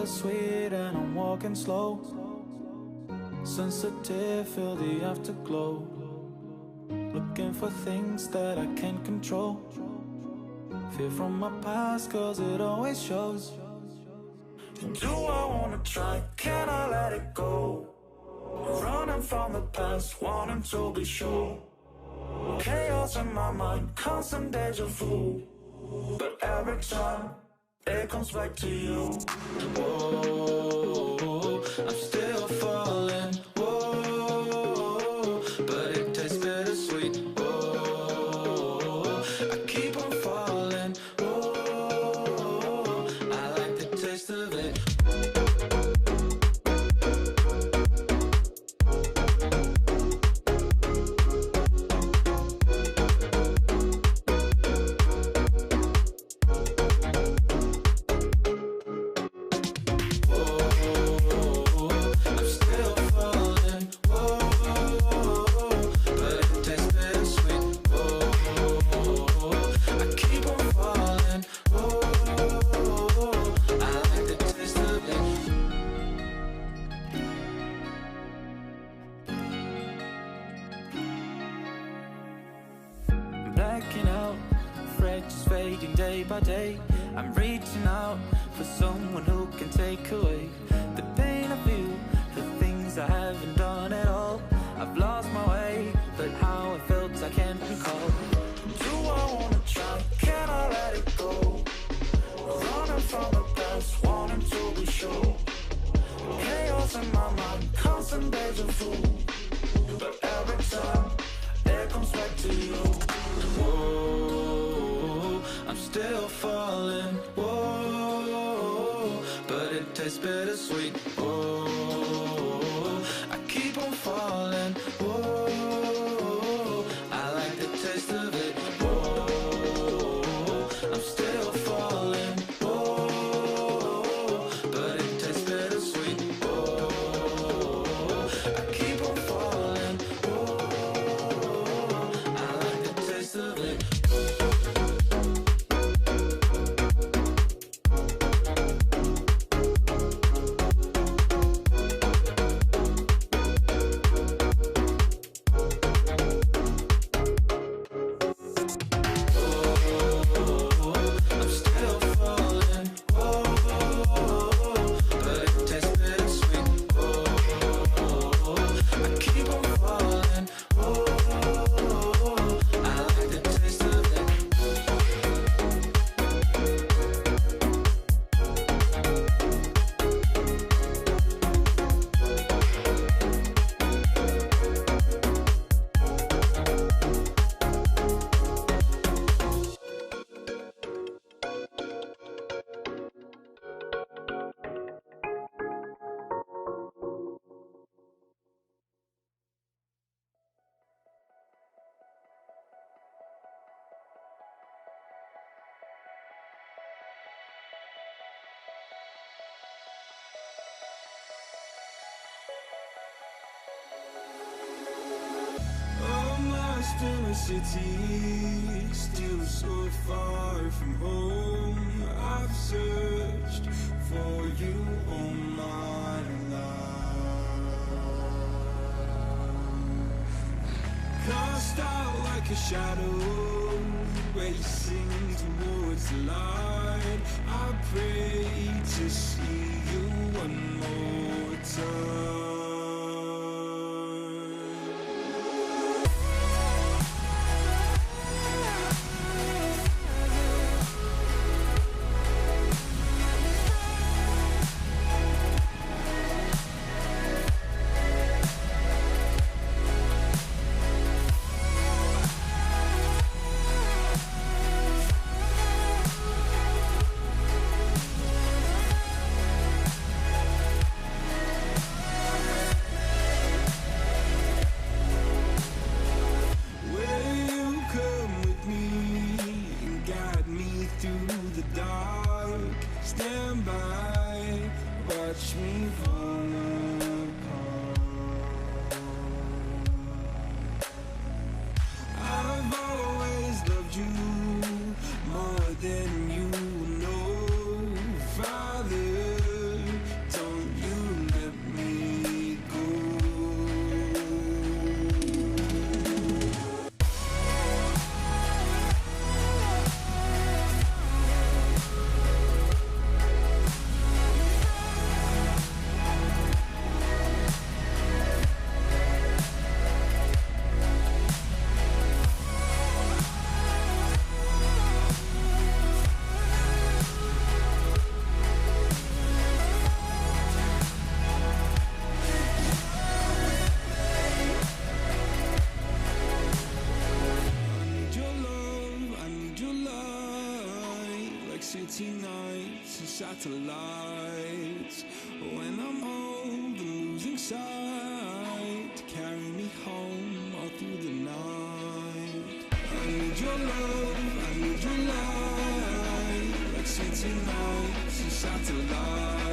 bittersweet and I'm walking slow. Sensitive, feel the afterglow. Looking for things that I can't control. Fear from my past cause it always shows. Do I wanna try? Can I let it go? Running from the past, wanting to be sure. Chaos in my mind, constant deja vu. But every time, it comes back to you. Whoa, I'm still falling. Whoa, but it tastes bittersweet. Whoa, I keep on falling. Whoa, I like the taste of it. Blacking out, fractures fading day by day. I'm reaching out for someone who can take away the pain I feel, the things I haven't done at all. I've lost my way, but how I felt I can't recall. Do I wanna try? Can I let it go? Running from the past, wanting to be sure. Chaos in my mind, constant deja vu. But every time, it comes back to you. Whoa, I'm still falling. Whoa, but it tastes bittersweet. Whoa, I keep on falling. Whoa, I like the taste of it. Whoa, I'm still falling. Whoa, but it tastes bittersweet. Whoa, I keep on falling. Whoa, I like the taste of it. In a city, still so far from home. I've searched for you all my life. Cast out like a shadow, racing towards the light. I pray to see you one more time. city nights and satellites. When I'm old and losing sight, carry me home all through the night. I need your love, I need your light, like city nights and satellites.